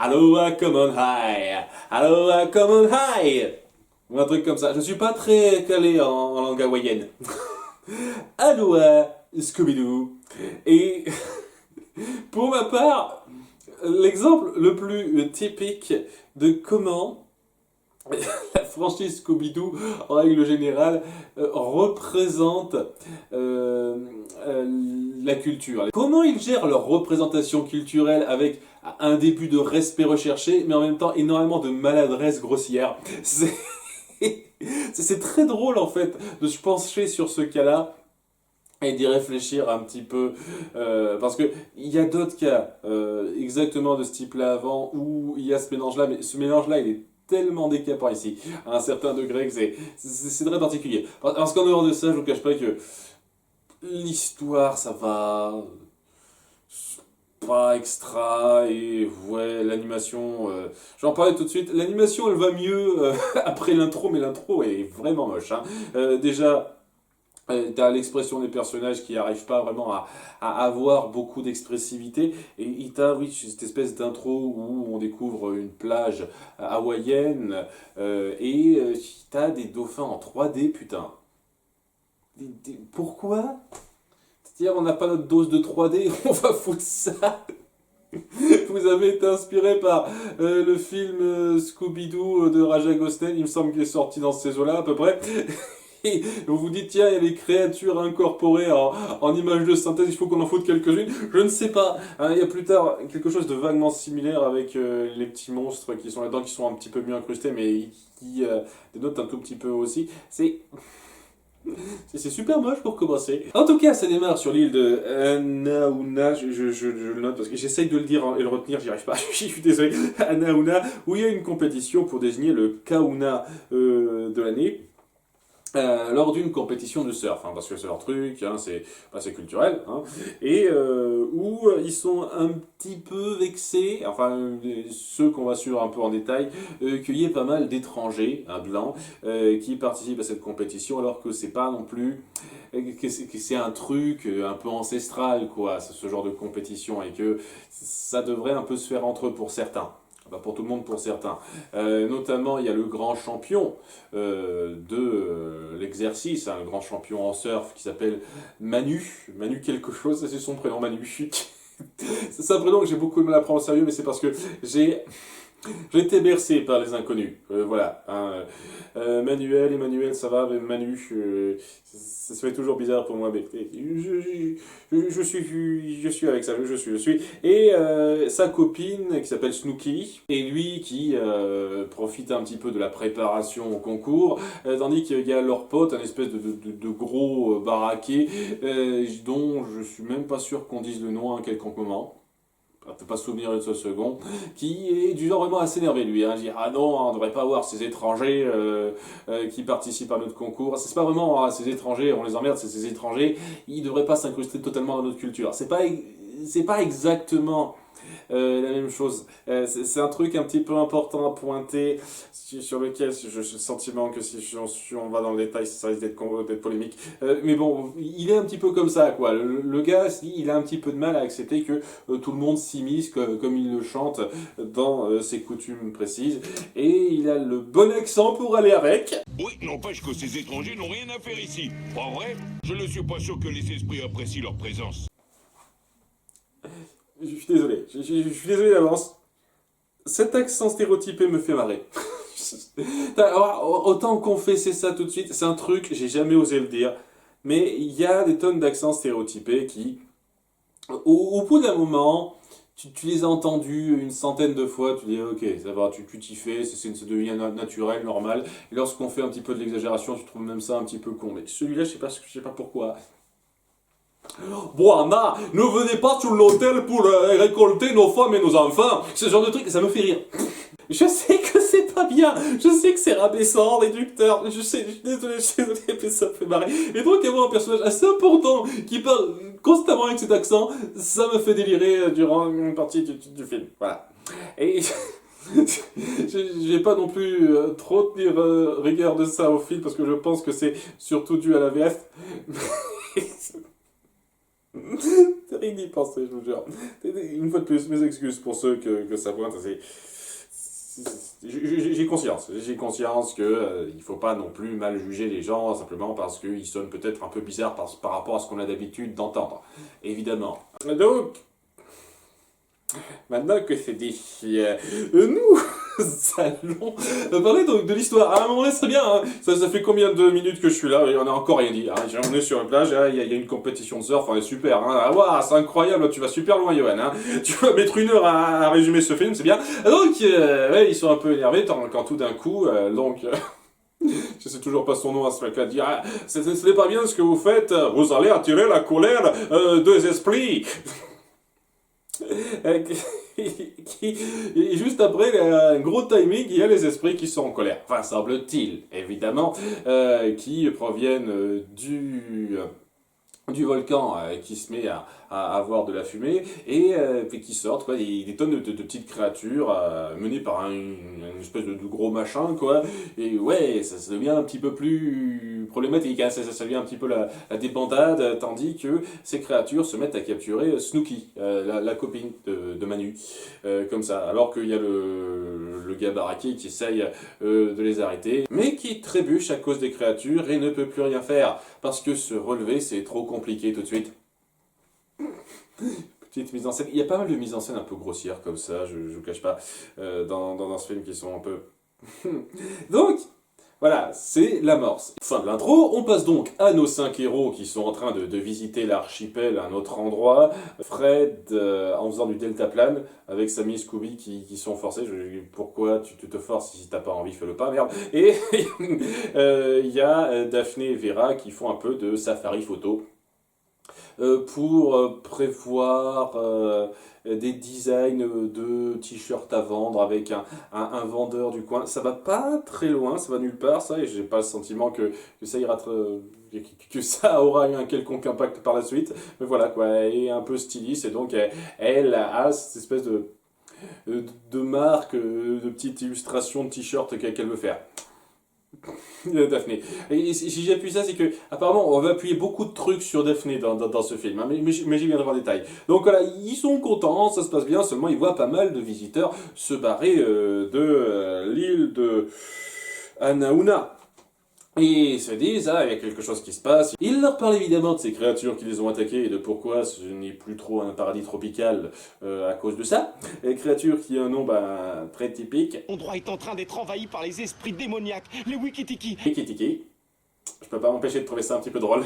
Aloha, come on high. Aloha, come on high. Ou un truc comme ça. Je suis pas très calé en langue hawaïenne. Aloha, Scooby-Doo. Et pour ma part, l'exemple le plus typique de comment la franchise Scooby-Doo, en règle générale, représente la culture. Comment ils gèrent leur représentation culturelle avec un début de respect recherché, mais en même temps énormément de maladresse grossière. C'est très drôle en fait de se pencher sur ce cas-là et d'y réfléchir un petit peu, parce que il y a d'autres cas exactement de ce type-là avant où il y a ce mélange-là, mais ce mélange-là il est tellement décapant ici, à un certain degré que c'est très particulier. Parce qu'en dehors de ça, je vous cache pas que l'histoire, ça va pas extra, et ouais, l'animation, j'en parlais tout de suite, l'animation elle va mieux après l'intro, mais l'intro est vraiment moche, hein. Déjà, t'as l'expression des personnages qui n'arrivent pas vraiment à avoir beaucoup d'expressivité. Et t'as, oui, cette espèce d'intro où on découvre une plage hawaïenne. T'as des dauphins en 3D, putain. Pourquoi? C'est-à-dire, on n'a pas notre dose de 3D, on va foutre ça. Vous avez été inspiré par le film Scooby-Doo de Raja Gosling, il me semble qu'il est sorti dans ces eaux-là à peu près. Et vous vous dites, tiens, il y a des créatures incorporées en images de synthèse, il faut qu'on en foute quelques-unes. Je ne sais pas. Hein, il y a plus tard quelque chose de vaguement similaire avec les petits monstres qui sont là-dedans, qui sont un petit peu mieux incrustés, mais qui dénotent un tout petit peu aussi. C'est super moche pour commencer. En tout cas, ça démarre sur l'île de Anauna, je le note parce que j'essaye de le dire et le retenir, j'y arrive pas, je suis désolé. Anauna, où il y a une compétition pour désigner le Kauna de l'année. Lors d'une compétition de surf, hein, parce que c'est leur truc, hein, c'est culturel, hein, et où ils sont un petit peu vexés, enfin ceux qu'on va suivre un peu en détail, qu'il y ait pas mal d'étrangers, blancs, qui participent à cette compétition, alors que c'est pas non plus, que c'est un truc un peu ancestral, quoi, ce genre de compétition, et que ça devrait un peu se faire entre eux pour certains. Pas pour tout le monde, pour certains. Notamment, il y a le grand champion de l'exercice, hein, le grand champion en surf qui s'appelle Manu. Manu quelque chose, c'est son prénom, Manu. C'est un prénom que j'ai beaucoup de mal à prendre au sérieux, mais c'est parce que j'ai été bercé par les inconnus. Voilà. Hein. Emmanuel, ça va, mais Manu, ça se fait toujours bizarre pour moi, mais je suis avec ça, je suis. Et sa copine qui s'appelle Snooki, et lui qui profite un petit peu de la préparation au concours, tandis qu'il y a leur pote, un espèce de gros baraqué, dont je suis même pas sûr qu'on dise le nom à un quelconque moment. Je ne peux pas se souvenir de ce second, qui est du genre vraiment à s'énerver lui, hein, dire ah non, on ne devrait pas avoir ces étrangers qui participent à notre concours, c'est pas vraiment ces étrangers, on les emmerde, c'est ces étrangers, ils ne devraient pas s'incruster totalement dans notre culture. C'est pas exactement la même chose. C'est un truc un petit peu important à pointer, sur lequel j'ai le sentiment que si on va dans le détail, ça risque d'être polémique. Mais bon, il est un petit peu comme ça, quoi. Le gars, il a un petit peu de mal à accepter que tout le monde s'immisce comme il le chante dans ses coutumes précises. Et il a le bon accent pour aller avec. Oui, n'empêche que ces étrangers n'ont rien à faire ici. Pas vrai? Je ne suis pas sûr que les esprits apprécient leur présence. Je suis désolé, je suis désolé d'avance. Cet accent stéréotypé me fait marrer. Alors, autant confesser ça tout de suite, c'est un truc, j'ai jamais osé le dire, mais il y a des tonnes d'accents stéréotypés qui, au bout d'un moment, tu les as entendus une centaine de fois, tu dis ok, ça va, tu t'y fais, ça devient naturel, normal, et lorsqu'on fait un petit peu de l'exagération, tu trouves même ça un petit peu con. Mais celui-là, je sais pas pourquoi. Bon, Anna, ne venez pas sur l'hôtel pour récolter nos femmes et nos enfants. Ce genre de truc, ça me fait rire. Je sais que c'est pas bien, je sais que c'est rabaissant, réducteur, je suis désolé, mais ça me fait marrer. Et donc, avoir un personnage assez important qui parle constamment avec cet accent, ça me fait délirer durant une partie du film. Voilà. Et je vais pas non plus trop tenir rigueur de ça au film, parce que je pense que c'est surtout dû à la VF. rien d'y penser, je vous jure. Une fois de plus, mes excuses pour ceux que ça pointe. J'ai conscience que il faut pas non plus mal juger les gens simplement parce qu'ils sonnent peut-être un peu bizarres par rapport à ce qu'on a d'habitude d'entendre. Évidemment. Donc, maintenant que c'est dit, nous allons parler donc de l'histoire. À un moment donné, c'est bien, hein. Ça fait combien de minutes que je suis là et on n'a encore rien dit. Hein. On est sur une plage, il y a une compétition de surf, on est super. Hein. Ah, wow, c'est incroyable, tu vas super loin, Johan. Hein. Tu vas mettre 1 heure à résumer ce film, c'est bien. Donc, ouais, ils sont un peu énervés quand tout d'un coup, je sais toujours pas son nom à ce mec-là, dit ah, ce n'est pas bien ce que vous faites, vous allez attirer la colère des esprits. Et juste après, un gros timing, il y a les esprits qui sont en colère. Enfin, semble-t-il, évidemment, qui proviennent du volcan qui se met à avoir de la fumée et qui sortent quoi, des tonnes de petites créatures menées par une espèce de gros machin quoi. Et ouais, ça devient un petit peu plus problématique, hein. Ça devient un petit peu la débandade, tandis que ces créatures se mettent à capturer Snooki, la copine de Manu, comme ça, alors qu'il y a le gars baraqué qui essaye de les arrêter, mais qui trébuche à cause des créatures et ne peut plus rien faire, parce que se relever c'est trop compliqué tout de suite. Petite mise en scène, il y a pas mal de mises en scène un peu grossières comme ça, je vous cache pas, dans ce film qui sont un peu... Donc, voilà, c'est l'amorce. Fin de l'intro, on passe donc à nos 5 héros qui sont en train de visiter l'archipel à un autre endroit. Fred, en faisant du deltaplane, avec Sammy et Scooby qui sont forcés. Pourquoi tu te forces si t'as pas envie, fais-le pas, merde. Et il y a Daphné et Vera qui font un peu de safari photo. Pour prévoir des designs de t-shirts à vendre avec un vendeur du coin. Ça va pas très loin, ça va nulle part, ça, et j'ai pas le sentiment que ça ira que ça aura eu un quelconque impact par la suite. Mais voilà, quoi, elle est un peu styliste, et donc elle a cette espèce de marque, de petites illustrations de t-shirts qu'elle veut faire. Daphné. Et si j'appuie ça, c'est que apparemment on va appuyer beaucoup de trucs sur Daphné dans ce film, hein, mais j'y viendrai en détail. Donc voilà, ils sont contents, ça se passe bien, seulement ils voient pas mal de visiteurs se barrer de l'île de Anauna. Et ils se disent, ah, il y a quelque chose qui se passe. Il leur parle évidemment de ces créatures qui les ont attaquées et de pourquoi ce n'est plus trop un paradis tropical à cause de ça. Les créatures qui ont un nom très typique. L'endroit est en train d'être envahi par les esprits démoniaques, les Wikitiki. Wikitiki. Je peux pas m'empêcher de trouver ça un petit peu drôle.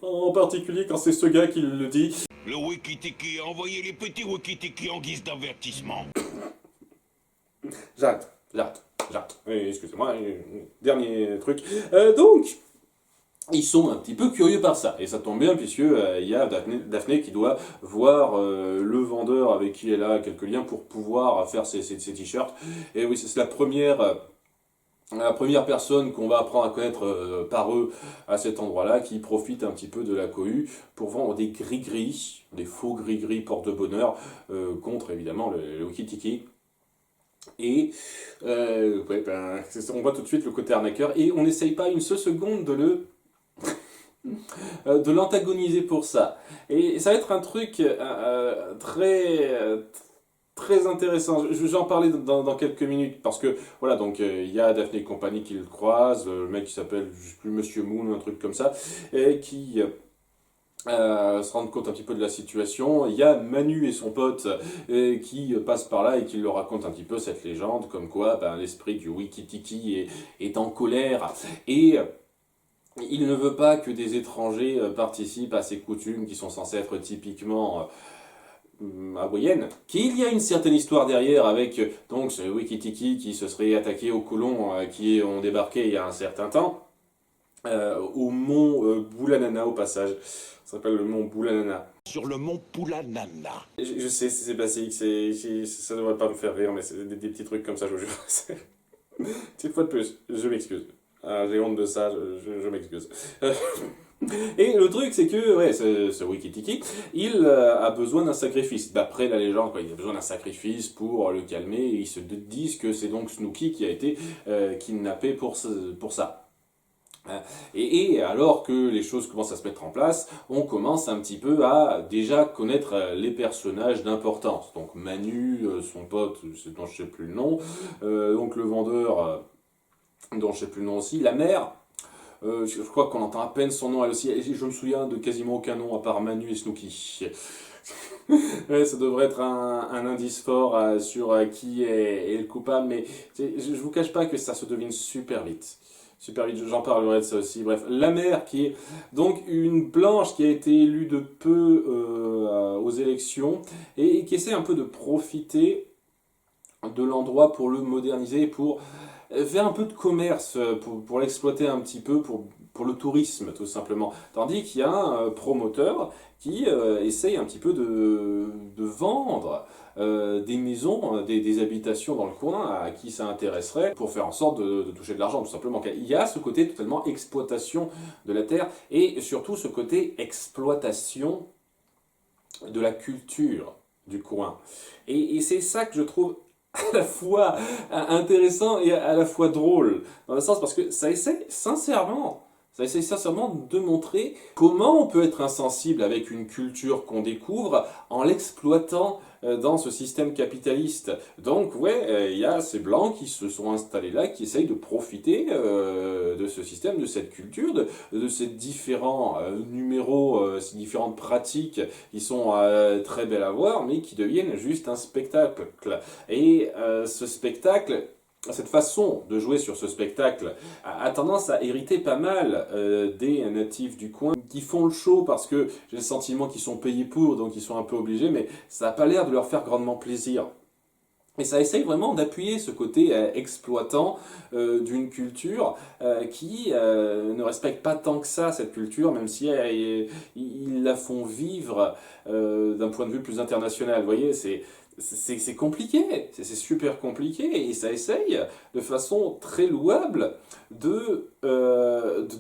En particulier quand c'est ce gars qui le dit. Le Wikitiki a envoyé les petits Wikitiki en guise d'avertissement. J'arrête. Oui, excusez-moi, dernier truc. Donc, ils sont un petit peu curieux par ça. Et ça tombe bien puisque il y a Daphné qui doit voir le vendeur avec qui elle a quelques liens pour pouvoir faire ses t-shirts. Et oui, c'est la première personne qu'on va apprendre à connaître par eux à cet endroit-là, qui profite un petit peu de la cohue pour vendre des gris-gris, des faux gris-gris porte-bonheur, contre évidemment le Wikitiki. Et ouais, on voit tout de suite le côté arnaqueur et on n'essaye pas une seule seconde de l'antagoniser pour ça. Et ça va être un truc très intéressant. J'en parlais dans quelques minutes parce que voilà, donc il y a Daphné et compagnie qui le croisent, le mec qui s'appelle je sais plus Monsieur Moon, un truc comme ça, et qui se rendre compte un petit peu de la situation. Il y a Manu et son pote qui passent par là et qui leur racontent un petit peu cette légende, comme quoi l'esprit du Wikitiki est en colère et il ne veut pas que des étrangers participent à ces coutumes qui sont censées être typiquement hawaïennes. Qu'il y a une certaine histoire derrière avec donc ce Wikitiki qui se serait attaqué aux colons qui ont débarqué il y a un certain temps au mont Boulanana au passage. Ça s'appelle le mont Boulanana. Sur le mont Poulanana. Je sais, c'est basique, ça devrait pas me faire rire, mais c'est des petits trucs comme ça, je vous jure. Petite fois de plus, je m'excuse. J'ai honte de ça, je m'excuse. Et le truc, c'est que ouais, ce Wikitiki, il a besoin d'un sacrifice. D'après la légende, quoi, il a besoin d'un sacrifice pour le calmer, et ils se disent que c'est donc Snooki qui a été kidnappé pour ça. Et alors que les choses commencent à se mettre en place, on commence un petit peu à déjà connaître les personnages d'importance. Donc Manu, son pote, dont je sais plus le nom, donc le vendeur, dont je sais plus le nom aussi, la mère, je crois qu'on entend à peine son nom elle aussi, et je me souviens de quasiment aucun nom à part Manu et Snooki. Ouais, ça devrait être un indice fort sur qui est le coupable, mais je vous cache pas que ça se devine super vite. Super vite, j'en parlerai de ça aussi. Bref, la mère qui est donc une blanche qui a été élue de peu aux élections et qui essaie un peu de profiter de l'endroit pour le moderniser, pour faire un peu de commerce, pour l'exploiter un petit peu, pour le tourisme tout simplement. Tandis qu'il y a un promoteur qui essaye un petit peu de vendre des maisons, des habitations dans le coin à qui ça intéresserait pour faire en sorte de toucher de l'argent tout simplement. Il y a ce côté totalement exploitation de la terre et surtout ce côté exploitation de la culture du coin. Et c'est ça que je trouve à la fois intéressant et à la fois drôle, dans le sens parce que ça essaie sincèrement de montrer comment on peut être insensible avec une culture qu'on découvre en l'exploitant dans ce système capitaliste. Donc ouais, il y a ces blancs qui se sont installés là, qui essayent de profiter de ce système, de cette culture, de ces différents numéros, ces différentes pratiques qui sont très belles à voir, mais qui deviennent juste un spectacle. Et ce spectacle, cette façon de jouer sur ce spectacle a tendance à hériter pas mal des natifs du coin qui font le show parce que j'ai le sentiment qu'ils sont payés pour, donc ils sont un peu obligés, mais ça n'a pas l'air de leur faire grandement plaisir. Et ça essaye vraiment d'appuyer ce côté exploitant d'une culture qui ne respecte pas tant que ça cette culture, même si ils la font vivre d'un point de vue plus international. Vous voyez, c'est compliqué, c'est super compliqué, et ça essaye de façon très louable de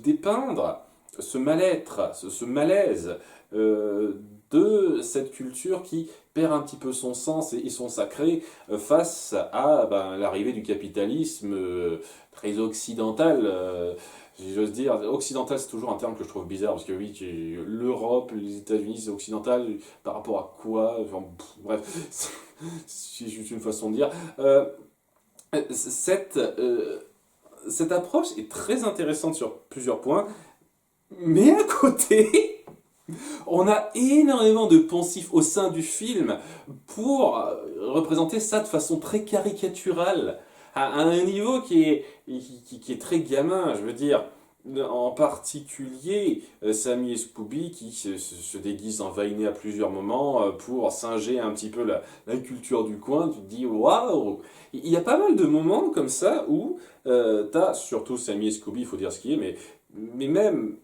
dépeindre ce mal-être, ce malaise de cette culture qui perd un petit peu son sens et son sacré face à l'arrivée du capitalisme très occidental. Si j'ose dire, occidental c'est toujours un terme que je trouve bizarre parce que oui, l'Europe, les États-Unis c'est occidental par rapport à quoi, enfin, bref, c'est juste une façon de dire. Cette approche est très intéressante sur plusieurs points, mais à côté, on a énormément de poncifs au sein du film pour représenter ça de façon très caricaturale, à un niveau qui est très gamin, je veux dire. En particulier, Sammy et Scooby qui se déguisent en vainé à plusieurs moments pour singer un petit peu la culture du coin. Tu te dis, waouh! Il y a pas mal de moments comme ça où t'as, surtout Sammy et Scooby, il faut dire ce qui est, mais même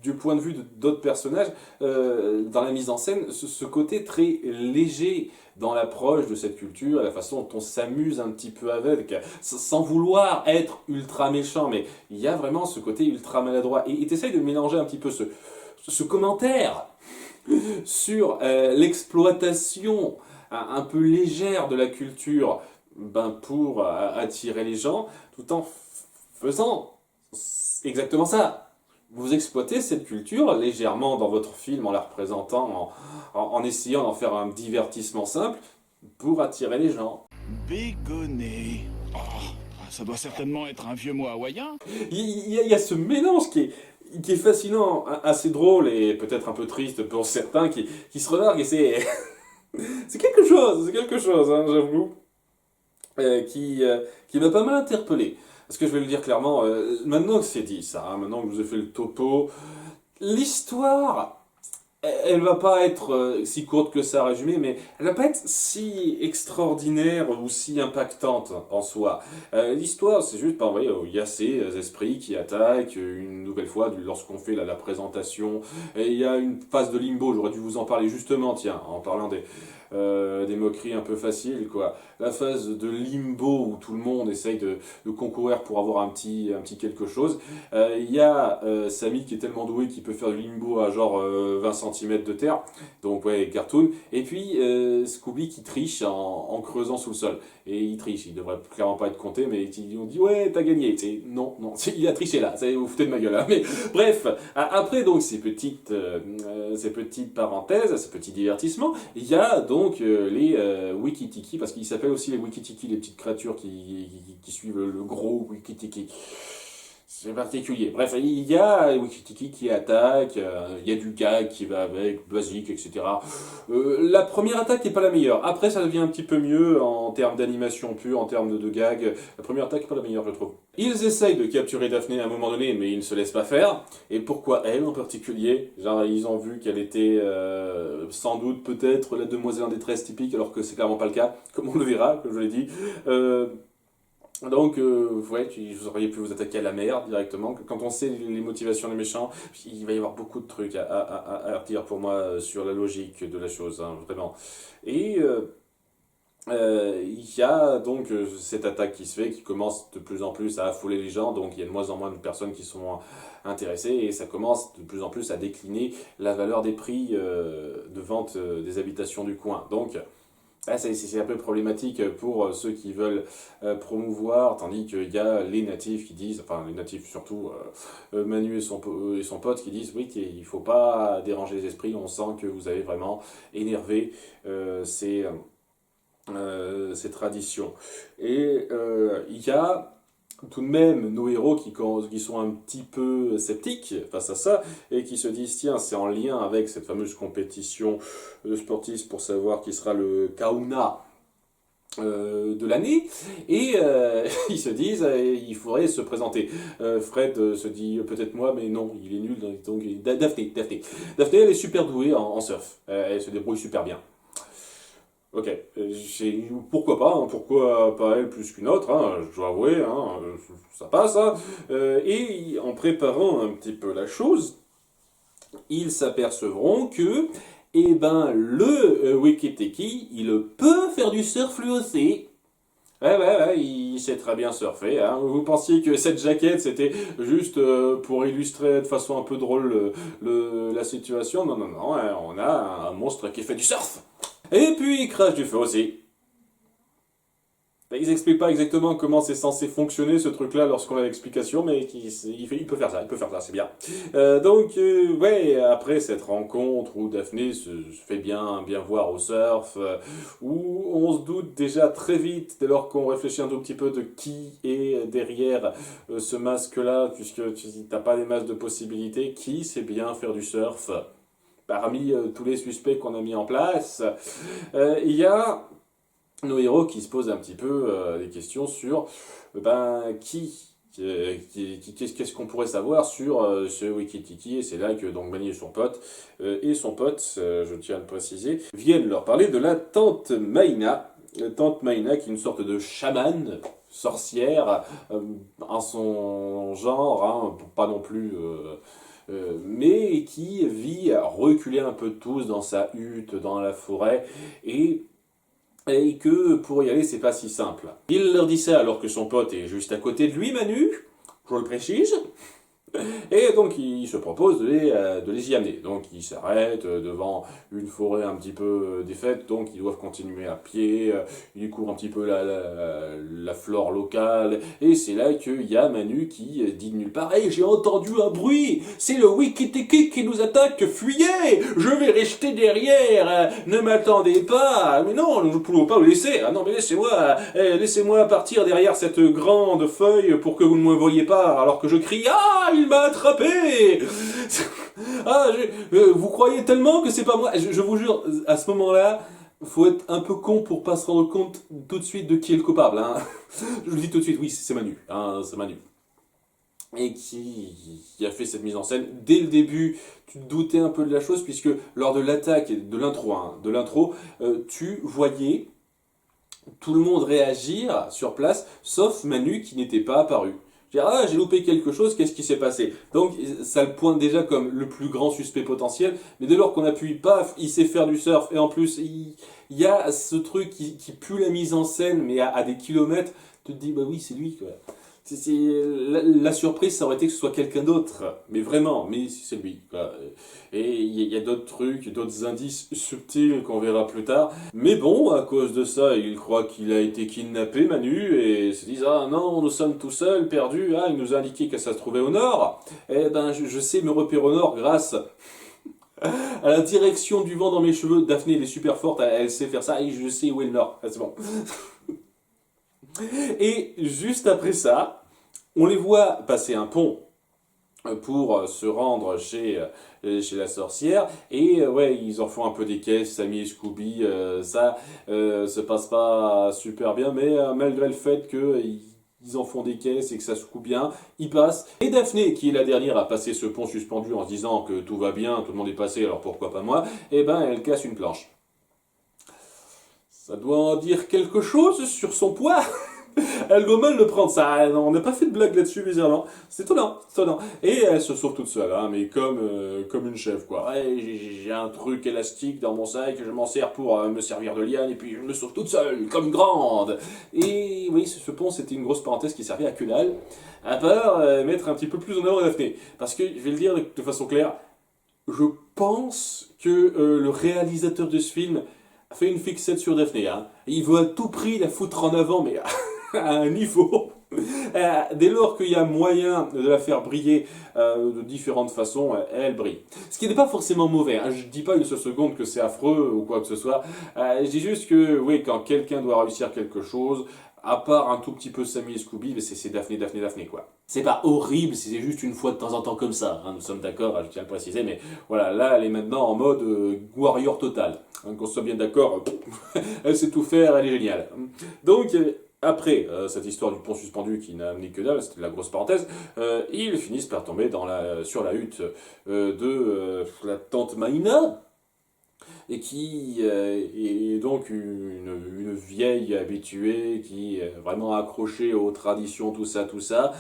du point de vue d'autres personnages, dans la mise en scène, ce côté très léger dans l'approche de cette culture, la façon dont on s'amuse un petit peu avec, sans vouloir être ultra méchant, mais il y a vraiment ce côté ultra maladroit. Et tu essayes de mélanger un petit peu ce commentaire sur l'exploitation un peu légère de la culture pour attirer les gens, tout en faisant exactement ça. Vous exploitez cette culture légèrement dans votre film en la représentant, en essayant d'en faire un divertissement simple pour attirer les gens. Bégonné. Oh, ça doit certainement être un vieux mot hawaïen. Il y a ce mélange qui est fascinant, assez drôle et peut-être un peu triste pour certains qui se relarguent et c'est c'est quelque chose, hein, j'avoue, qui m'a pas mal interpellé. Parce que je vais le dire clairement, maintenant que c'est dit ça, hein, maintenant que je vous ai fait le topo, l'histoire, elle va pas être si courte que ça à résumer, mais elle va pas être si extraordinaire ou si impactante en soi. L'histoire, c'est juste, vous voyez, il y a ces esprits qui attaquent une nouvelle fois lorsqu'on fait la présentation, et il y a une phase de limbo, j'aurais dû vous en parler justement, tiens, en parlant des moqueries un peu faciles, quoi. La phase de limbo où tout le monde essaye de concourir pour avoir un petit quelque chose. Il y a Samy qui est tellement doué qu'il peut faire du limbo à genre 20 cm de terre, donc ouais, cartoon. Et puis Scooby qui triche en creusant sous le sol. Et il triche, il devrait clairement pas être compté, mais ils ont dit ouais, t'as gagné. Non, il a triché là, vous foutez de ma gueule. Hein. Mais bref, après donc ces petites parenthèses, ces petits divertissements, il y a donc les Wiki-Tiki, parce qu'ils s'appellent aussi les Wiki-Tiki, les petites créatures qui suivent le gros Wiki-Tiki. C'est particulier. Bref, il y a Wiki-Tiki qui attaque, il y a du gag qui va avec, basique, etc. La première attaque n'est pas la meilleure. Après, ça devient un petit peu mieux en termes d'animation pure, en termes de gag. La première attaque n'est pas la meilleure, je trouve. Ils essayent de capturer Daphné à un moment donné, mais ils ne se laissent pas faire. Et pourquoi elle en particulier? Genre, ils ont vu qu'elle était sans doute peut-être la demoiselle en détresse typique, alors que c'est clairement pas le cas, comme on le verra, comme je l'ai dit. Donc, ouais, vous auriez pu vous attaquer à la mer directement. Quand on sait les motivations des méchants, il va y avoir beaucoup de trucs à redire pour moi sur la logique de la chose, hein, vraiment. Et il y a donc cette attaque qui se fait, qui commence de plus en plus à affoler les gens, donc il y a de moins en moins de personnes qui sont intéressées, et ça commence de plus en plus à décliner la valeur des prix de vente des habitations du coin. Donc, c'est un peu problématique pour ceux qui veulent promouvoir, tandis qu'il y a les natifs qui disent, enfin les natifs surtout, Manu et son pote qui disent oui qu'il ne faut pas déranger les esprits, on sent que vous avez vraiment énervé ces traditions. Et il y a tout de même nos héros qui sont un petit peu sceptiques face à ça et qui se disent tiens, c'est en lien avec cette fameuse compétition sportive pour savoir qui sera le Kauna de l'année, et ils se disent il faudrait se présenter. Fred se dit peut-être moi, mais non, il est nul, donc Daphné elle est super douée en surf, elle se débrouille super bien. Ok, pourquoi pas, hein, pourquoi pas elle plus qu'une autre, hein, je dois avouer, hein, ça passe. Hein. Et en préparant un petit peu la chose, ils s'apercevront que eh ben, le Wiki-Tiki, il peut faire du surf lui aussi. Ouais, il sait très bien surfer. Hein. Vous pensiez que cette jaquette, c'était juste pour illustrer de façon un peu drôle la situation? Non, hein, on a un monstre qui fait du surf. Et puis il crache du feu aussi. Ils expliquent pas exactement comment c'est censé fonctionner ce truc-là lorsqu'on a l'explication, mais il peut faire ça, c'est bien. Ouais, après cette rencontre où Daphné se fait bien voir au surf, où on se doute déjà très vite, dès lors qu'on réfléchit un tout petit peu de qui est derrière ce masque-là, puisque tu n'as pas des masses de possibilités, qui sait bien faire du surf? Parmi tous les suspects qu'on a mis en place, il y a nos héros qui se posent un petit peu des questions sur qu'est-ce qu'on pourrait savoir sur ce Wiki-Tiki, et c'est là que donc Manu et son pote, je tiens à le préciser, viennent leur parler de la tante Maïna. La tante Maïna qui est une sorte de chamane, sorcière, en son genre, hein, pas non plus... mais qui vit reculé un peu tous dans sa hutte, dans la forêt, et que pour y aller, c'est pas si simple. Il leur dit ça alors que son pote est juste à côté de lui, Manu, je le précise, et donc il se propose de les y amener. Donc ils s'arrêtent devant une forêt un petit peu défaite, donc ils doivent continuer à pied, ils courent un petit peu la flore locale, et c'est là qu'il y a Manu qui dit de nulle part « Hey, j'ai entendu un bruit, c'est le Wiki-Tiki qui nous attaque, fuyez, je vais rester derrière, ne m'attendez pas, mais non, nous ne pouvons pas vous laisser, ah non mais laissez-moi partir derrière cette grande feuille pour que vous ne me voyiez pas, alors que je crie « Ah, il m'a attrapé !» vous croyez tellement que c'est pas moi, je vous jure, à ce moment-là, faut être un peu con pour pas se rendre compte tout de suite de qui est le coupable. Hein. Je le dis tout de suite, oui, c'est Manu. Hein, c'est Manu. Et qui a fait cette mise en scène. Dès le début, tu te doutais un peu de la chose, puisque lors de l'attaque, de l'intro, tu voyais tout le monde réagir sur place, sauf Manu qui n'était pas apparu. J'ai loupé quelque chose, qu'est-ce qui s'est passé? Donc ça le pointe déjà comme le plus grand suspect potentiel, mais dès lors qu'on appuie, paf, il sait faire du surf, et en plus il y a ce truc qui pue la mise en scène, mais à des kilomètres, tu te dis, bah oui, c'est lui, quoi. La surprise, ça aurait été que ce soit quelqu'un d'autre, mais vraiment, mais c'est lui, quoi. Et il y a d'autres trucs, d'autres indices subtils qu'on verra plus tard. Mais bon, à cause de ça, il croit qu'il a été kidnappé, Manu, et ils se disent, ah non, nous sommes tout seuls, perdus, ah, il nous a indiqué que ça se trouvait au nord. Eh ben, je sais me repérer au nord grâce à la direction du vent dans mes cheveux. Daphné, elle est super forte, elle sait faire ça, et je sais où est le nord. Ah, c'est bon. Et juste après ça, on les voit passer un pont pour se rendre chez la sorcière, et ouais, ils en font un peu des caisses, Sammy et Scooby, ça se passe pas super bien, mais malgré le fait que ils en font des caisses et que ça se coupe bien, ils passent. Et Daphné, qui est la dernière à passer ce pont suspendu en se disant que tout va bien, tout le monde est passé, alors pourquoi pas moi, et ben elle casse une planche. Ça doit en dire quelque chose sur son poids. Elle doit mal le prendre, ça. Non, on n'a pas fait de blague là-dessus, bizarrement. C'est étonnant, c'est étonnant. Et elle se sauve toute seule, hein, mais comme une chèvre, quoi. Ouais, j'ai un truc élastique dans mon sac, je m'en sers pour me servir de liane, et puis je me sauve toute seule, comme grande. Et oui, ce pont, c'était une grosse parenthèse qui servait à que dalle, à part mettre un petit peu plus en avant Daphné. Parce que, je vais le dire de façon claire, je pense que le réalisateur de ce film a fait une fixette sur Daphné. Hein. Il veut à tout prix la foutre en avant, mais à un niveau. Dès lors qu'il y a moyen de la faire briller de différentes façons, elle brille. Ce qui n'est pas forcément mauvais. Hein. Je ne dis pas une seule seconde que c'est affreux ou quoi que ce soit. Je dis juste que, oui, quand quelqu'un doit réussir quelque chose, à part un tout petit peu Sammy et Scooby, c'est Daphné, Daphné, Daphné, quoi. C'est pas horrible, c'est juste une fois de temps en temps comme ça. Hein. Nous sommes d'accord, je tiens à le préciser, mais voilà, là, elle est maintenant en mode warrior total. Hein, qu'on soit bien d'accord, elle sait tout faire, elle est géniale. Donc, après cette histoire du pont suspendu qui n'a amené que dalle, c'était la grosse parenthèse, ils finissent par tomber sur la hutte de la tante Maïna, et qui est donc une vieille habituée, qui est vraiment accrochée aux traditions, tout ça,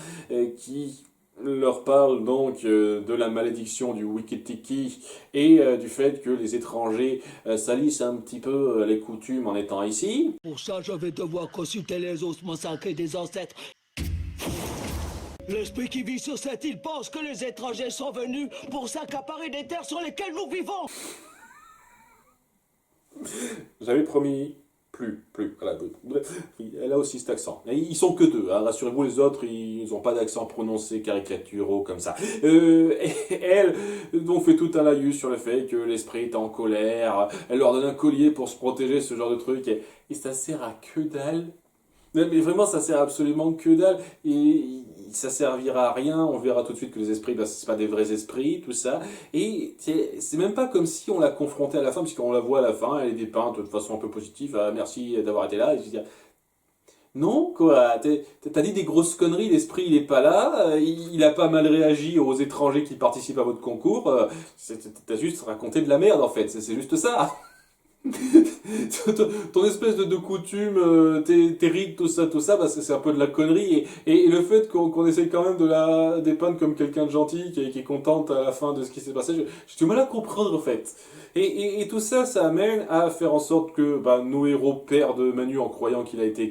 qui leur parle donc de la malédiction du Wikitiki et du fait que les étrangers salissent un petit peu les coutumes en étant ici. Pour ça, je vais devoir consulter les ossements sacrés des ancêtres. L'esprit qui vit sur cette île pense que les étrangers sont venus pour s'accaparer des terres sur lesquelles nous vivons. J'avais promis plus. Voilà. Elle a aussi cet accent. Et ils sont que deux, hein. Rassurez-vous, les autres, ils n'ont pas d'accent prononcé caricaturaux comme ça. Et elle, donc, fait tout un laïus sur le fait que l'esprit est en colère. Elle leur donne un collier pour se protéger, ce genre de truc. Et ça sert à que dalle. Mais vraiment, ça sert absolument que dalle. Et ça servira à rien. On verra tout de suite que les esprits, ben, c'est pas des vrais esprits, tout ça. Et c'est même pas comme si on l'a confrontée à la fin, puisqu'on la voit à la fin, elle est dépeinte de façon un peu positive. Ah, merci d'avoir été là. Et je veux dire, non, quoi. T'as dit des grosses conneries, l'esprit, il est pas là. Il a pas mal réagi aux étrangers qui participent à votre concours. T'as juste raconté de la merde, en fait. C'est juste ça. Ton espèce de coutume, tes rites, tout ça, bah c'est un peu de la connerie. Et le fait qu'on essaye quand même de la dépeindre comme quelqu'un de gentil, qui est contente à la fin de ce qui s'est passé, j'ai du mal à comprendre, en fait. Et tout ça, ça amène à faire en sorte que bah, nos héros perdent Manu en croyant qu'il a été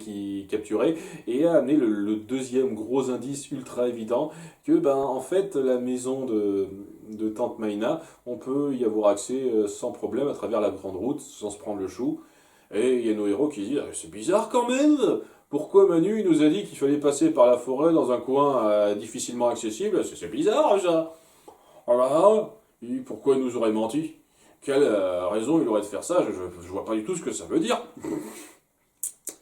capturé, et à amener le deuxième gros indice ultra évident, que ben en fait, la maison de Tante Maïna, on peut y avoir accès sans problème à travers la grande route, sans se prendre le chou. Et il y a nos héros qui disent ah, c'est bizarre quand même. Pourquoi Manu il nous a dit qu'il fallait passer par la forêt dans un coin difficilement accessible? C'est bizarre ça. Voilà. Et pourquoi il nous aurait menti? Quelle raison il aurait de faire ça? Je vois pas du tout ce que ça veut dire.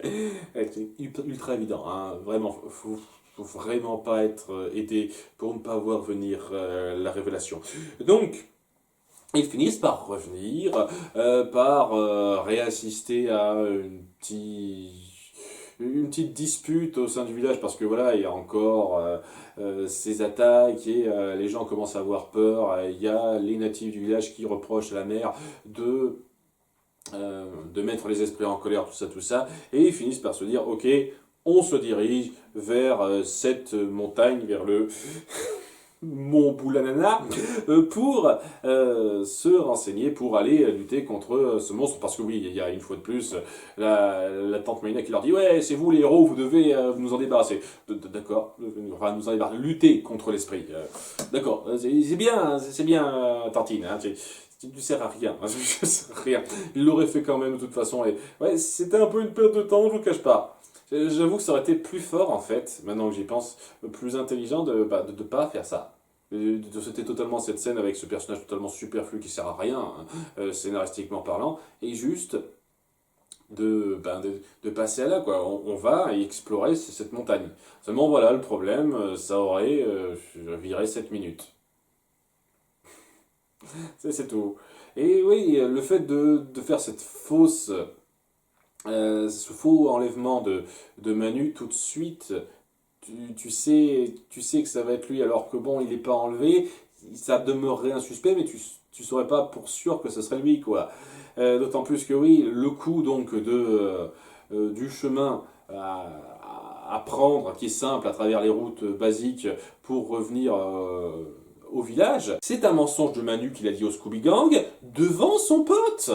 C'est ultra évident, hein. Vraiment, faut vraiment pas être aidé pour ne pas voir venir la révélation. Donc, ils finissent par revenir, par réassister à une petite dispute au sein du village, parce que voilà, il y a encore ces attaques et les gens commencent à avoir peur. Il y a les natifs du village qui reprochent à la mère de mettre les esprits en colère, tout ça, et ils finissent par se dire, ok, on se dirige vers cette montagne, vers le Mont Boulanana, pour se renseigner, pour aller lutter contre ce monstre. Parce que oui, il y a une fois de plus la tante Mayna qui leur dit « Ouais, c'est vous les héros, vous devez nous en débarrasser. » D'accord, enfin, nous en débarrasser, lutter contre l'esprit. D'accord, c'est bien, Tantine, hein, tu sers à rien, tu sers à rien. Il l'aurait fait quand même de toute façon. Et ouais, c'était un peu une perte de temps, je vous cache pas. J'avoue que ça aurait été plus fort en fait, maintenant que j'y pense, plus intelligent de pas faire ça. C'était totalement cette scène avec ce personnage totalement superflu qui sert à rien, hein, scénaristiquement parlant, et juste de passer à là, quoi. On va explorer cette montagne. Seulement voilà, le problème, ça aurait viré 7 minutes. C'est tout. Et oui, le fait de faire cette fausse, ce faux enlèvement de Manu tout de suite, tu sais que ça va être lui alors que bon, il n'est pas enlevé, ça demeurerait un suspect, mais tu saurais pas pour sûr que ce serait lui, quoi. D'autant plus que oui, le coup donc du chemin à prendre, qui est simple à travers les routes basiques pour revenir au village, c'est un mensonge de Manu qu'il a dit au Scooby Gang devant son pote.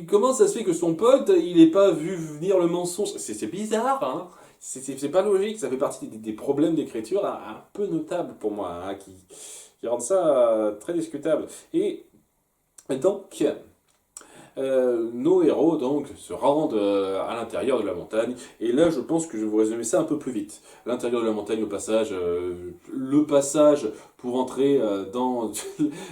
Comment ça se fait que son pote, il n'ait pas vu venir le mensonge? C'est bizarre, hein. C'est pas logique, ça fait partie des problèmes d'écriture un peu notables pour moi, hein, qui rendent ça très discutable. Et donc, nos héros donc se rendent à l'intérieur de la montagne, et là je pense que je vais vous résumer ça un peu plus vite. À l'intérieur de la montagne, au passage, le passage pour entrer dans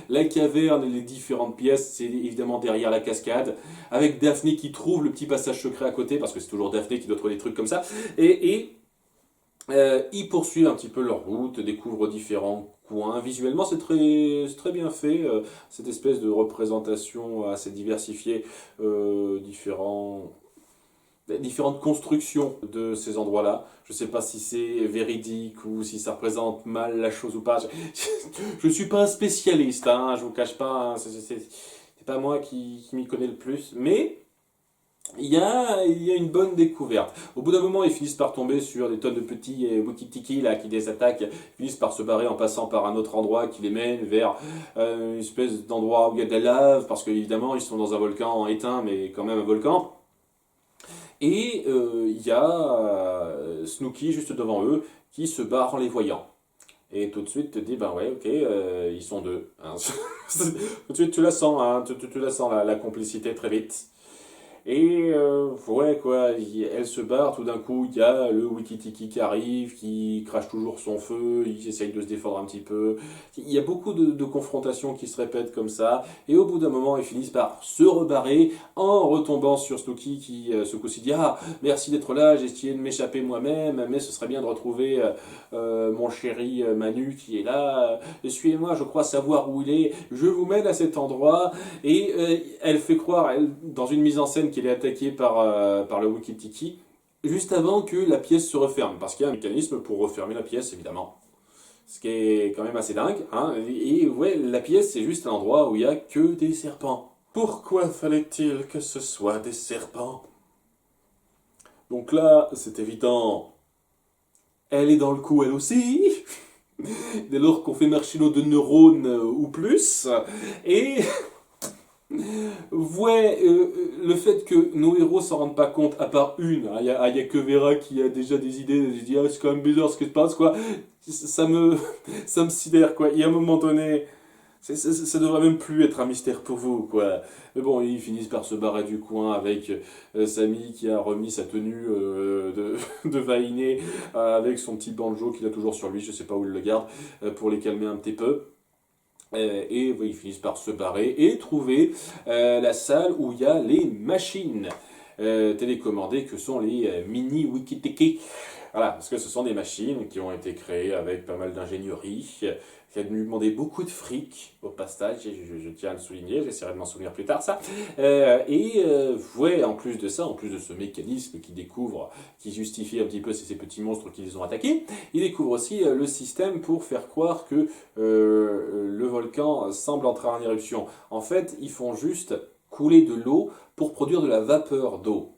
la caverne et les différentes pièces, c'est évidemment derrière la cascade, avec Daphné qui trouve le petit passage secret à côté, parce que c'est toujours Daphné qui doit trouver des trucs comme ça, et ils poursuivent un petit peu leur route, découvrent différents coins. Visuellement, c'est très bien fait, cette espèce de représentation assez diversifiée, différentes constructions de ces endroits-là. Je ne sais pas si c'est véridique ou si ça représente mal la chose ou pas. Je ne suis pas un spécialiste, hein, je ne vous cache pas, hein, c'est pas moi qui m'y connais le plus, mais il y a une bonne découverte. Au bout d'un moment, ils finissent par tomber sur des tonnes de petits wikitiki là, qui les attaquent, ils finissent par se barrer en passant par un autre endroit qui les mène vers une espèce d'endroit où il y a de la lave, parce qu'évidemment, ils sont dans un volcan éteint, mais quand même un volcan. Et il y a Snooki juste devant eux, qui se barre en les voyant. Et tout de suite, te dis, ben ouais, ok, ils sont deux. Hein. Tout de suite, tu la sens, hein, tu la sens, la complicité très vite. Et ouais, quoi, elle se barre, tout d'un coup, il y a le Wikitiki qui arrive, qui crache toujours son feu, il essaye de se défendre un petit peu. Il y a beaucoup de confrontations qui se répètent comme ça, et au bout d'un moment, ils finissent par se rebarrer en retombant sur Snooki qui, ce coup-ci, dit « Ah, merci d'être là, j'ai essayé de m'échapper moi-même, mais ce serait bien de retrouver mon chéri Manu qui est là. Suivez-moi, je crois savoir où il est, je vous mène à cet endroit. » Et elle fait croire, dans une mise en scène, qu'elle est attaquée par le Wikitiki, juste avant que la pièce se referme, parce qu'il y a un mécanisme pour refermer la pièce, évidemment. Ce qui est quand même assez dingue, hein. Et ouais, la pièce, c'est juste un endroit où il n'y a que des serpents. Pourquoi fallait-il que ce soit des serpents? Donc là, c'est évident, elle est dans le coup elle aussi, dès lors qu'on fait marcher nos 2 neurones ou plus, et... Ouais, le fait que nos héros s'en rendent pas compte, à part une, hein, y a que Vera qui a déjà des idées, elle se dit ah, c'est quand même bizarre ce qui se passe, quoi. Ça me sidère, quoi. Il y a un moment donné, ça devrait même plus être un mystère pour vous, quoi. Mais bon, ils finissent par se barrer du coin avec Samy qui a remis sa tenue de vainé avec son petit banjo qu'il a toujours sur lui, je sais pas où il le garde, pour les calmer un petit peu. Et ils finissent par se barrer et trouver la salle où il y a les machines télécommandées que sont les mini Wikitiki. Voilà, parce que ce sont des machines qui ont été créées avec pas mal d'ingénierie, qui a dû demander beaucoup de fric au passage, je tiens à le souligner, j'essaierai de m'en souvenir plus tard ça. Ouais, en plus de ça, en plus de ce mécanisme qu'ils découvrent, qui justifie un petit peu ces petits monstres qui les ont attaqués, ils découvrent aussi le système pour faire croire que le volcan semble entrer en éruption. En fait, ils font juste couler de l'eau pour produire de la vapeur d'eau.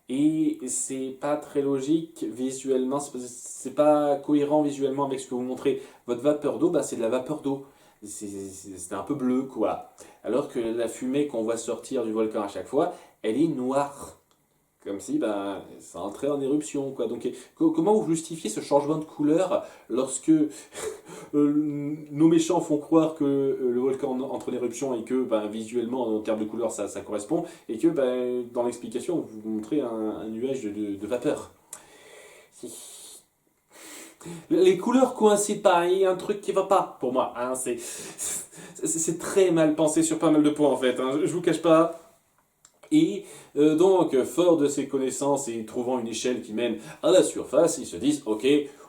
Et c'est pas très logique visuellement, c'est pas cohérent visuellement avec ce que vous montrez. Votre vapeur d'eau, bah, c'est de la vapeur d'eau. C'est un peu bleu, quoi. Alors que la fumée qu'on voit sortir du volcan à chaque fois, elle est noire. Comme si ça entrait en éruption, quoi. Donc, comment vous justifiez ce changement de couleur lorsque nos méchants font croire que le volcan entre en éruption et que visuellement, en termes de couleur, ça correspond, et que dans l'explication, vous montrez un nuage de vapeur. Les couleurs coïncident pas, il y a un truc qui va pas pour moi. Hein, c'est très mal pensé sur pas mal de points en fait. Hein, je vous cache pas. Et donc, fort de ses connaissances et trouvant une échelle qui mène à la surface, ils se disent ok,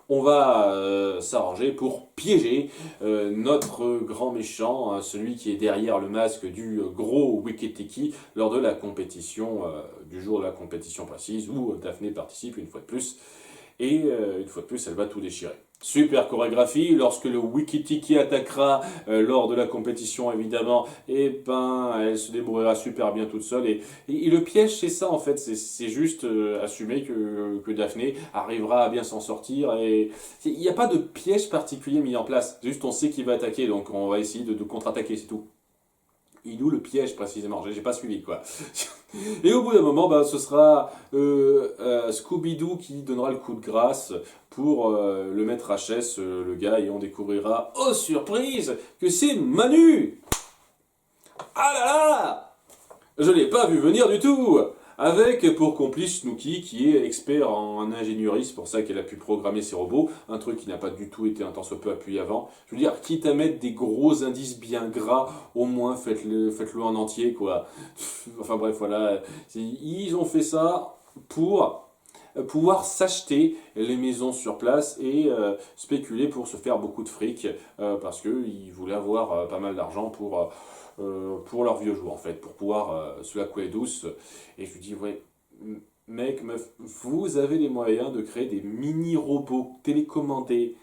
on va s'arranger pour piéger notre grand méchant, hein, celui qui est derrière le masque du gros Wiki-Tiki lors de la compétition, du jour de la compétition précise où Daphné participe une fois de plus. Et une fois de plus, elle va tout déchirer. Super chorégraphie, lorsque le Wiki-Tiki attaquera lors de la compétition évidemment, elle se débrouillera super bien toute seule. Et le piège c'est ça en fait, c'est juste assumer que Daphné arrivera à bien s'en sortir. Et il n'y a pas de piège particulier mis en place, juste on sait qu'il va attaquer, donc on va essayer de contre-attaquer, c'est tout. Il où le piège précisément, j'ai pas suivi quoi. Et au bout d'un moment, ce sera Scooby-Doo qui donnera le coup de grâce pour le mettre à chaise, le gars, et on découvrira, oh surprise, que c'est Manu. Ah là là, je l'ai pas vu venir du tout. Avec pour complice Snooki qui est expert en ingénierie, c'est pour ça qu'elle a pu programmer ses robots, un truc qui n'a pas du tout été un tant soit peu appuyé avant. Je veux dire, quitte à mettre des gros indices bien gras, au moins faites-le en entier quoi. Enfin bref voilà, ils ont fait ça pour pouvoir s'acheter les maisons sur place et spéculer pour se faire beaucoup de fric parce qu'ils voulaient avoir pas mal d'argent pour leur vieux jour en fait, pour pouvoir se la couler douce. Et je lui dis, ouais, mec, meuf, vous avez les moyens de créer des mini-robots télécommandés,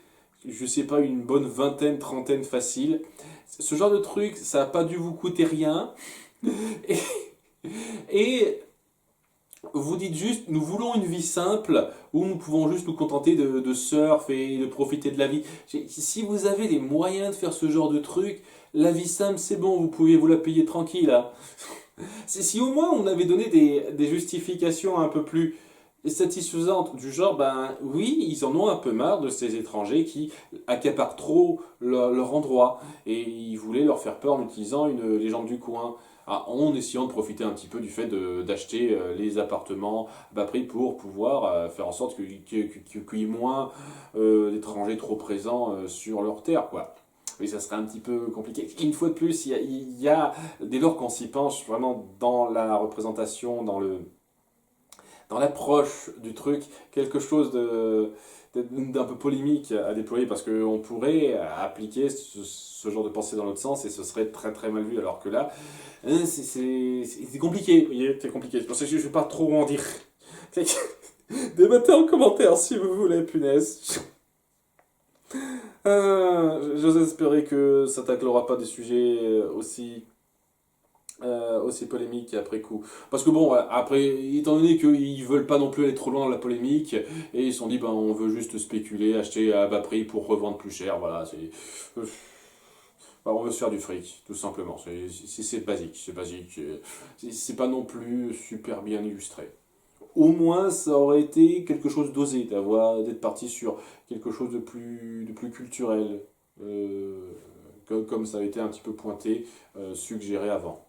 je sais pas, une bonne vingtaine, trentaine facile. Ce genre de truc, ça n'a pas dû vous coûter rien. Et vous dites juste, nous voulons une vie simple où nous pouvons juste nous contenter de surf et de profiter de la vie. Si vous avez les moyens de faire ce genre de truc, la vie simple, c'est bon, vous pouvez vous la payer tranquille. Là. Si au moins on avait donné des justifications un peu plus satisfaisantes, du genre, oui, ils en ont un peu marre de ces étrangers qui accaparent trop leur endroit, et ils voulaient leur faire peur en utilisant une légende du coin. En essayant de profiter un petit peu du fait d'acheter les appartements à bas prix pour pouvoir faire en sorte qu'il y ait moins d'étrangers trop présents sur leur terre, quoi. Oui, ça serait un petit peu compliqué. Une fois de plus, il y a dès lors qu'on s'y penche vraiment dans la représentation, dans l'approche du truc, quelque chose d'un peu polémique à déployer, parce qu'on pourrait appliquer ce genre de pensée dans l'autre sens et ce serait très très mal vu, alors que là, c'est compliqué, vous voyez, c'est compliqué. C'est pour ça que je ne vais pas trop en dire. Débattez en commentaire si vous voulez, punaise. J'ose espérer que ça taclera pas des sujets aussi polémiques après coup. Parce que bon, après, étant donné qu'ils veulent pas non plus aller trop loin dans la polémique, et ils se sont dit, on veut juste spéculer, acheter à bas prix pour revendre plus cher, voilà, on veut se faire du fric, tout simplement. C'est basique, c'est pas non plus super bien illustré. Au moins, ça aurait été quelque chose d'osé, d'être parti sur quelque chose de plus culturel, comme ça a été un petit peu pointé, suggéré avant.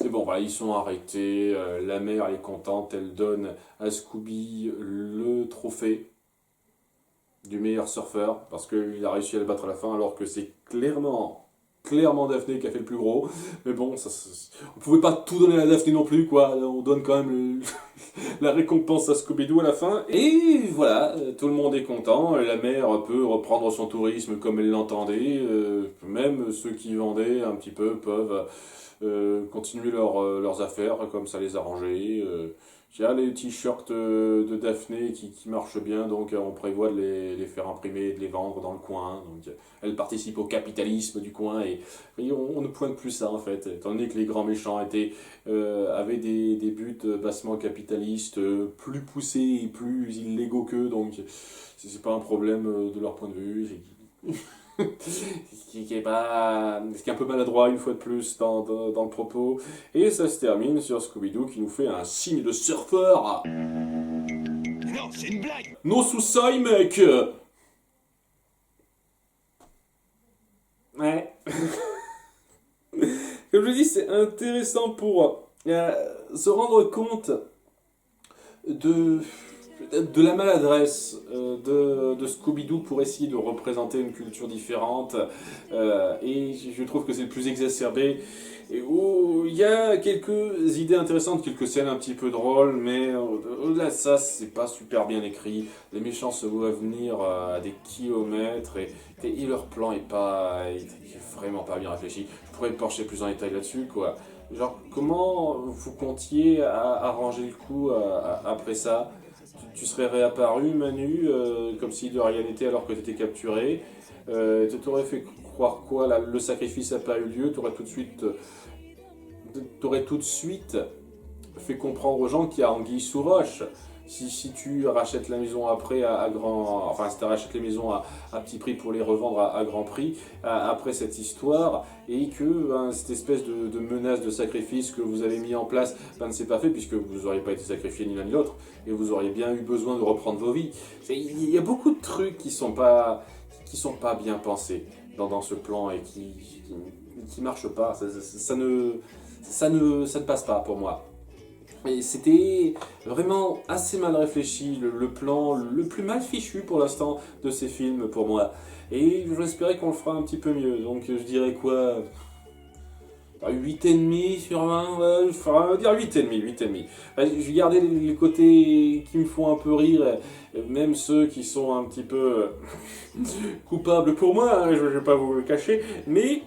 Mais bon, voilà, ils sont arrêtés, la mère elle est contente, elle donne à Scooby le trophée du meilleur surfeur, parce qu'il a réussi à le battre à la fin, alors que c'est clairement Daphné qui a fait le plus gros. Mais bon, on pouvait pas tout donner à Daphné non plus, quoi. On donne quand même la récompense à Scooby-Doo à la fin. Et voilà, tout le monde est content. La mère peut reprendre son tourisme comme elle l'entendait. Même ceux qui vendaient un petit peu peuvent continuer leurs affaires comme ça les arrangeait. J'ai les t-shirts de Daphné qui marchent bien, donc on prévoit de les faire imprimer et de les vendre dans le coin. Donc elle participe au capitalisme du coin et on ne pointe plus ça en fait, étant donné que les grands méchants avaient des buts bassement capitalistes, plus poussés et plus illégaux qu'eux, donc c'est pas un problème de leur point de vue. Ce qui est un peu maladroit une fois de plus dans le propos. Et ça se termine sur Scooby-Doo qui nous fait un signe de surfeur. Non, c'est une blague. Non sous-sail, mec. Ouais. Comme je dis, c'est intéressant pour se rendre compte de la maladresse de Scooby-Doo pour essayer de représenter une culture différente. Et je trouve que c'est le plus exacerbé. Et où il y a quelques idées intéressantes, quelques scènes un petit peu drôles, mais au-delà de ça, c'est pas super bien écrit. Les méchants se voient venir à des kilomètres et leur plan est vraiment pas bien réfléchi. Je pourrais me pencher plus en détail là-dessus, quoi. Genre, comment vous comptiez arranger le coup après ça? Tu serais réapparu, Manu, comme si de rien n'était alors que tu étais capturé. T'aurais fait croire quoi? Le sacrifice n'a pas eu lieu, t'aurais tout de suite fait comprendre aux gens qu'il y a anguille sous roche. Si tu rachètes la maison après si tu rachètes les maisons à petit prix pour les revendre à grand prix, après cette histoire, et que cette espèce de menace de sacrifice que vous avez mis en place ne s'est pas fait, puisque vous n'auriez pas été sacrifié ni l'un ni l'autre, et vous auriez bien eu besoin de reprendre vos vies. Il y a beaucoup de trucs qui sont pas bien pensés dans ce plan et qui marchent pas. Ça ne passe pas pour moi. Et c'était vraiment assez mal réfléchi, le plan le plus mal fichu pour l'instant de ces films pour moi. Et j'espérais qu'on le fera un petit peu mieux. Donc je dirais quoi, 8,5 sur 20, ouais, on va dire 8,5. Je vais garder les côtés qui me font un peu rire, même ceux qui sont un petit peu coupables pour moi, hein, je ne vais pas vous le cacher, mais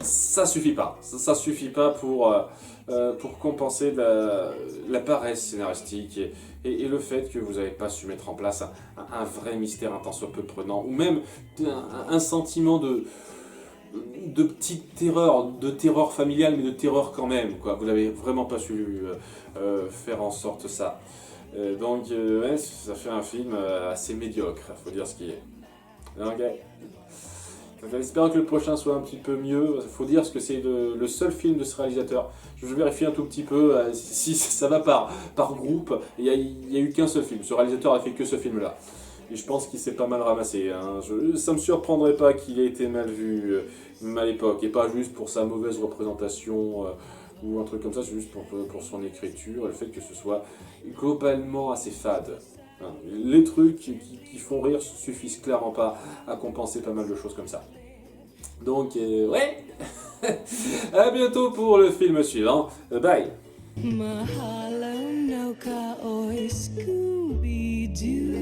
ça suffit pas. Ça suffit pas pour compenser la paresse scénaristique et le fait que vous n'avez pas su mettre en place un vrai mystère un tant soit peu prenant, ou même un sentiment de petite terreur, de terreur familiale, mais de terreur quand même, quoi. Vous n'avez vraiment pas su faire en sorte ça. Donc, ouais, ça fait un film assez médiocre, faut dire ce qui est. Ok. J'espère que le prochain soit un petit peu mieux. Il faut dire que c'est le seul film de ce réalisateur. Je vérifie un tout petit peu si ça va par groupe. Il n'y a eu qu'un seul film. Ce réalisateur a fait que ce film-là. Et je pense qu'il s'est pas mal ramassé. Hein. Ça me surprendrait pas qu'il ait été mal vu à l'époque. Et pas juste pour sa mauvaise représentation ou un truc comme ça. C'est juste pour son écriture. Et le fait que ce soit globalement assez fade. Les trucs qui font rire suffisent clairement pas à compenser pas mal de choses comme ça. Donc, ouais. À bientôt pour le film suivant. Bye. Mahalo no ka oi Scooby-Doo.